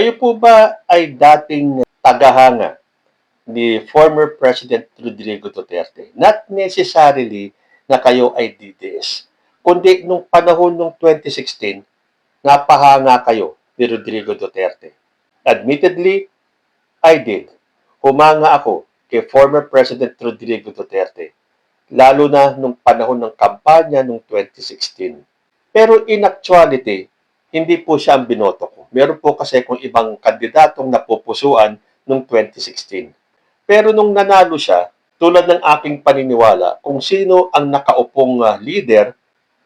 Kayo po ba ay dating tagahanga ni former President Rodrigo Duterte? Not necessarily na kayo ay DDS, kundi nung panahon ng 2016, napahanga kayo ni Rodrigo Duterte. Admittedly, I did. Humanga ako kay former President Rodrigo Duterte, lalo na nung panahon ng kampanya noong 2016. Pero in actuality, hindi po siya ang binoto ko. Meron po kasi kung ibang kandidatong napupusuan noong 2016. Pero nung nanalo siya, tulad ng aking paniniwala, kung sino ang nakaupong leader,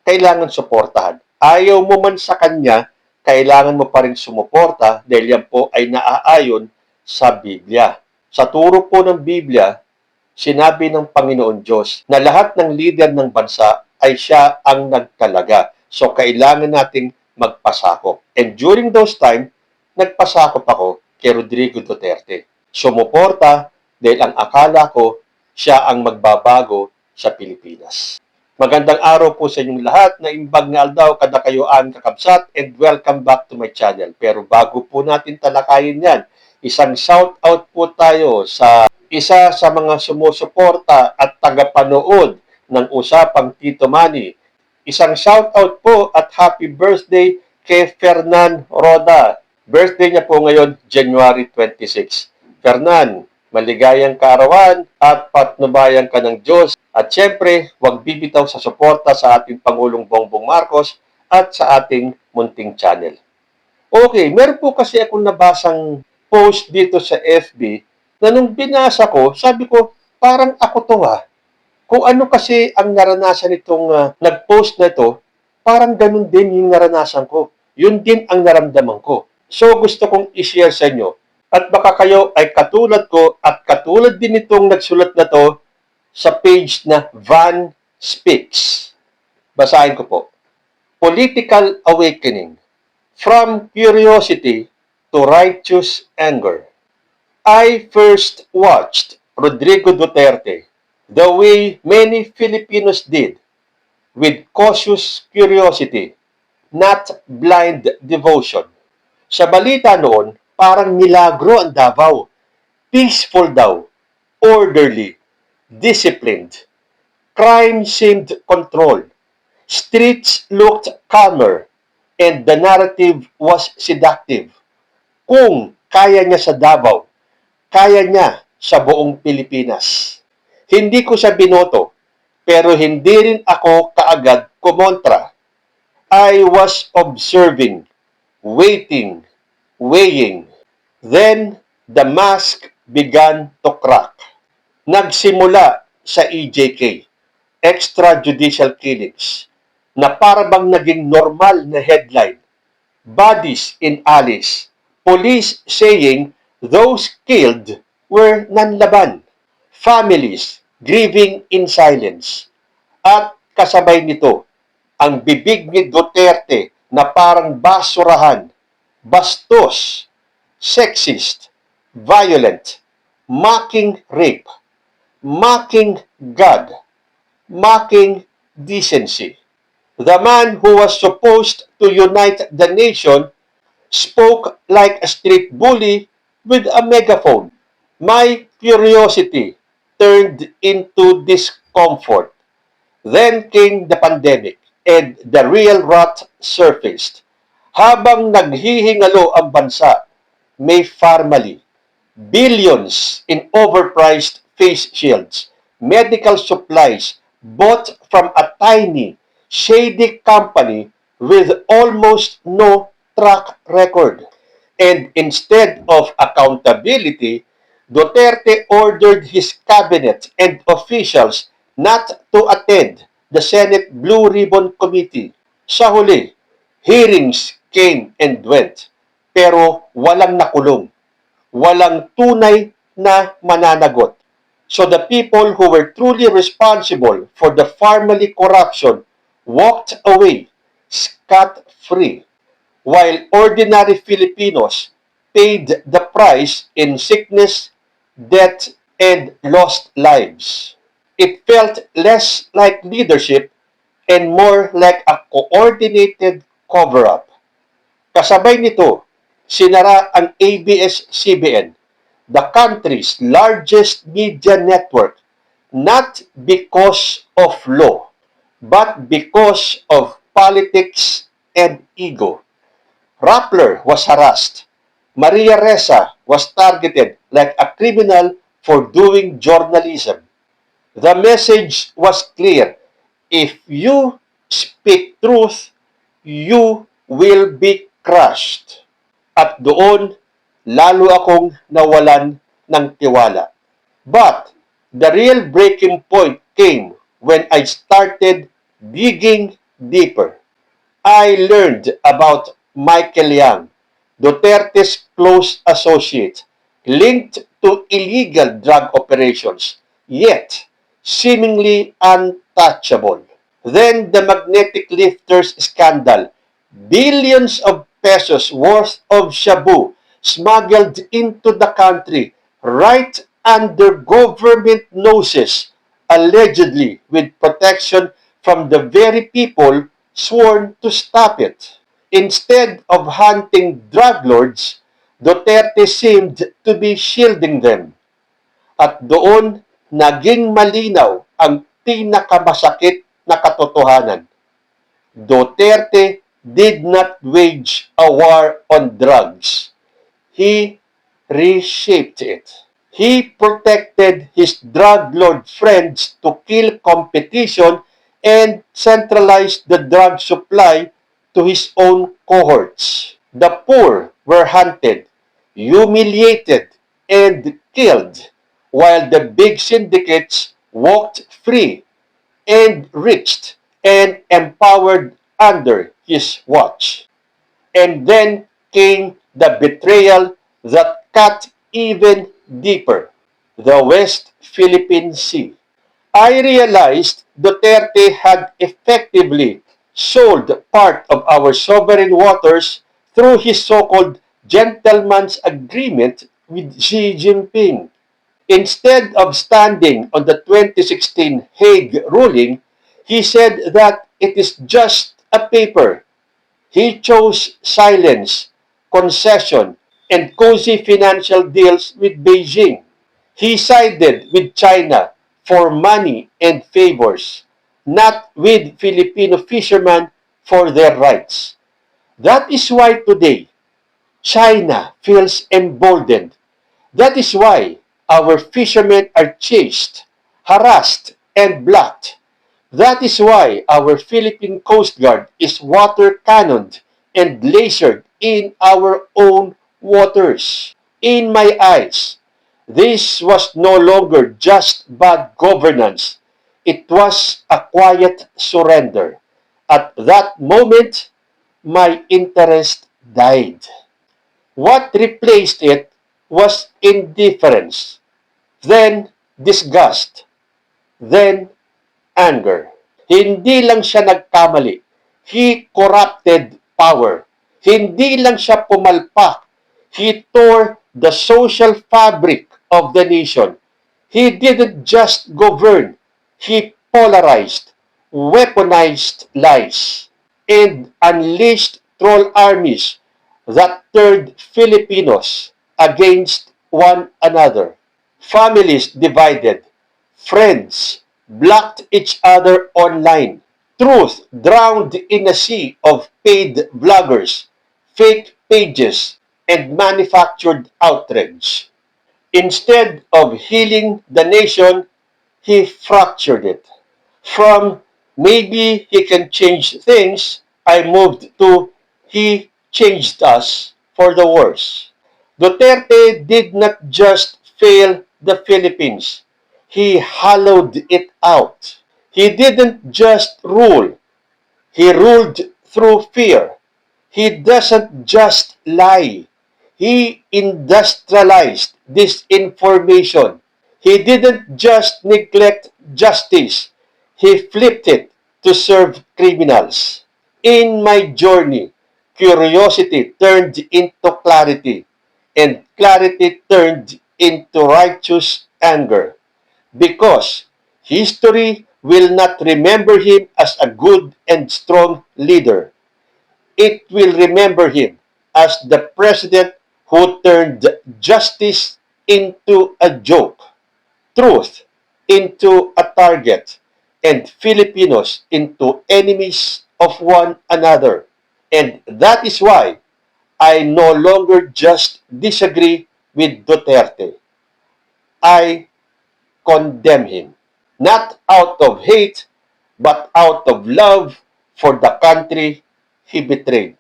kailangan suportahan. Ayaw mo man sa kanya, kailangan mo pa rin sumuporta dahil yan po ay naaayon sa Biblia. Sa turo po ng Biblia, sinabi ng Panginoon Diyos na lahat ng leader ng bansa ay siya ang nagtalaga. So, kailangan nating magpasakop. And during those time, nagpasakop ako kay Rodrigo Duterte. Sumuporta dahil ang akala ko siya ang magbabago sa Pilipinas. Magandang araw po sa inyong lahat na imbag nga aldaw kada kayo ang kakabsat and welcome back to my channel. Pero bago po natin talakayin yan, isang shout out po tayo sa isa sa mga sumusuporta at tagapanood ng Usapang Tito Manny. Isang shout out po at happy birthday kay Fernan Roda. Birthday niya po ngayon, January 26. Fernan, maligayang kaarawan at patnubayan ka ng Diyos. At syempre, huwag bibitaw sa suporta sa ating Pangulong Bongbong Marcos at sa ating munting channel. Okay, meron po kasi akong nabasang post dito sa FB na nung binasa ko, sabi ko, parang ako to ha. Kung ano kasi ang naranasan nitong nag-post na ito, parang ganun din yung naranasan ko. Yun din ang naramdaman ko. So gusto kong i-share sa inyo. At baka kayo ay katulad ko at katulad din itong nagsulat na to sa page na Van Speaks. Basahin ko po. Political Awakening. From Curiosity to Righteous Anger. I first watched Rodrigo Duterte the way many Filipinos did, with cautious curiosity, not blind devotion. Sa balita noon, parang milagro ang Davao. Peaceful daw, orderly, disciplined. Crime seemed controlled. Streets looked calmer, and the narrative was seductive. Kung kaya niya sa Davao, kaya niya sa buong Pilipinas. Hindi ko siya binoto, pero hindi rin ako kaagad kumontra. I was observing, waiting, weighing. Then, the mask began to crack. Nagsimula sa EJK, extrajudicial killings, na parabang naging normal na headline. Bodies in alleys. Police saying those killed were nanlaban. Families grieving in silence. At kasabay nito, ang bibig ni Duterte na parang basurahan, bastos, sexist, violent, mocking rape, mocking God, mocking decency. The man who was supposed to unite the nation spoke like a street bully with a megaphone. My curiosity turned into discomfort. Then came the pandemic and the real rot surfaced. Habang naghihingalo ang bansa, may family, billions in overpriced face shields, medical supplies bought from a tiny, shady company with almost no track record. And instead of accountability, Duterte ordered his cabinet and officials not to attend the Senate Blue Ribbon Committee. Sa huli, hearings came and went, pero walang nakulong, walang tunay na mananagot. So the people who were truly responsible for the family corruption walked away scot-free, while ordinary Filipinos paid the price in sickness, death, and lost lives. It felt less like leadership and more like a coordinated cover-up. Kasabay nito, Sinara ang ABS-CBN, the country's largest media network, not because of law, but because of politics and ego. Rappler was harassed. Maria Ressa was targeted like a criminal for doing journalism. The message was clear. If you speak truth, you will be crushed. At doon, lalo akong nawalan ng tiwala. But the real breaking point came when I started digging deeper. I learned about Michael Yang, Duterte's close associate, linked to illegal drug operations, yet seemingly untouchable. Then the magnetic lifters scandal, billions of pesos worth of shabu smuggled into the country right under government noses, allegedly with protection from the very people sworn to stop it. Instead of hunting drug lords, Duterte seemed to be shielding them. At doon, naging malinaw ang pinakamasakit na katotohanan. Duterte did not wage a war on drugs. He reshaped it. He protected his drug lord friends to kill competition and centralized the drug supply to his own cohorts. The poor were hunted, humiliated, and killed, while the big syndicates walked free and reached and empowered under his watch. And then came the betrayal that cut even deeper, the West Philippine Sea. I realized Duterte had effectively sold part of our sovereign waters through his so-called gentleman's agreement with Xi Jinping. Instead of standing on the 2016 Hague ruling, he said that it is just a paper. He chose silence, concession, and cozy financial deals with Beijing. He sided with China for money and favors, not with Filipino fishermen for their rights. That is why today, China feels emboldened. That is why our fishermen are chased, harassed, and blocked. That is why our Philippine Coast Guard is water cannoned and lasered in our own waters. In my eyes, this was no longer just bad governance. It was a quiet surrender. At that moment, my interest died. What replaced it was indifference, then disgust, then anger. Hindi lang siya nagkamali. He corrupted power. Hindi lang siya pumalpak. He tore the social fabric of the nation. He didn't just govern. He polarized, weaponized lies, and unleashed troll armies that turned Filipinos against one another. Families divided, friends blocked each other online, truth drowned in a sea of paid bloggers, fake pages, and manufactured outrage. Instead of healing the nation, he fractured it. From maybe he can change things, I moved to he changed us for the worse. Duterte did not just fail the Philippines, he hollowed it out. He didn't just rule, he ruled through fear. He doesn't just lie, he industrialized disinformation. He didn't just neglect justice, he flipped it to serve criminals. In my journey, curiosity turned into clarity, and clarity turned into righteous anger. Because history will not remember him as a good and strong leader. It will remember him as the president who turned justice into a joke, truth into a target, and Filipinos into enemies of one another. And that is why I no longer just disagree with Duterte. I condemn him. Not out of hate, but out of love for the country he betrayed.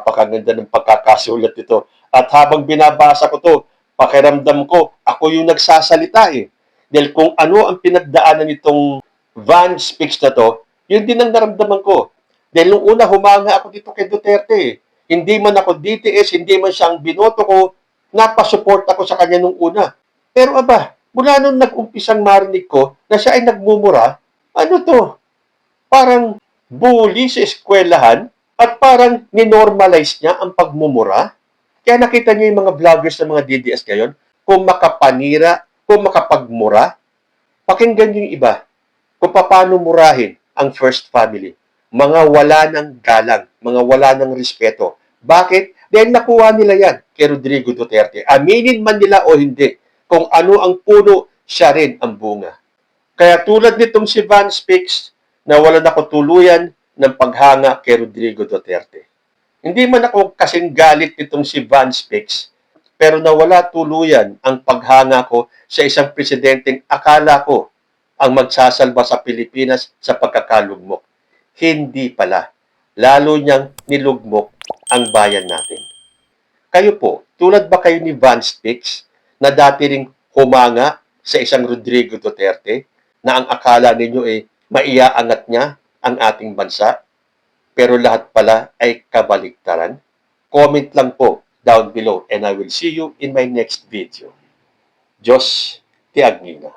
Pakaganda ng pagkakasulat nito. At habang binabasa ko to, pakiramdam ko, ako yung nagsasalita eh. Dahil kung ano ang pinagdaanan nitong Van Speaks na to, yun din ang naramdaman ko. Dahil nung una, humanga ako dito kay Duterte eh. Hindi man ako DTS, hindi man siyang binoto ko, napasupport ako sa kanya nung una. Pero mula nung nag-umpisang marinig ko na siya ay nagmumura, ano to? Parang bully sa eskwelahan at parang ninormalize niya ang pagmumura. Kaya nakita niyo yung mga vloggers ng mga DDS ngayon, kung makapanira, kung makapagmura, pakinggan niyo yung iba kung paano murahin ang first family. Mga wala ng galang, mga wala ng respeto. Bakit? Dahil nakuha nila yan kay Rodrigo Duterte. Aminin man nila o hindi, kung ano ang puno, siya rin ang bunga. Kaya tulad nitong si Van Speaks, nawalan ako tuluyan ng paghanga kay Rodrigo Duterte. Hindi man ako kasing galit nitong si Van Speaks, pero nawala tuluyan ang paghanga ko sa isang presidenteng akala ko ang magsasalba sa Pilipinas sa pagkakalugmok. Hindi pala. Lalo niyang nilugmok ang bayan natin. Kayo po, tulad ba kayo ni Van Speaks na dati ring humanga sa isang Rodrigo Duterte na ang akala ninyo ay maiaangat niya ang ating bansa, pero lahat pala ay kabaliktaran? Comment lang po down below and I will see you in my next video. Diyos ti Agnina.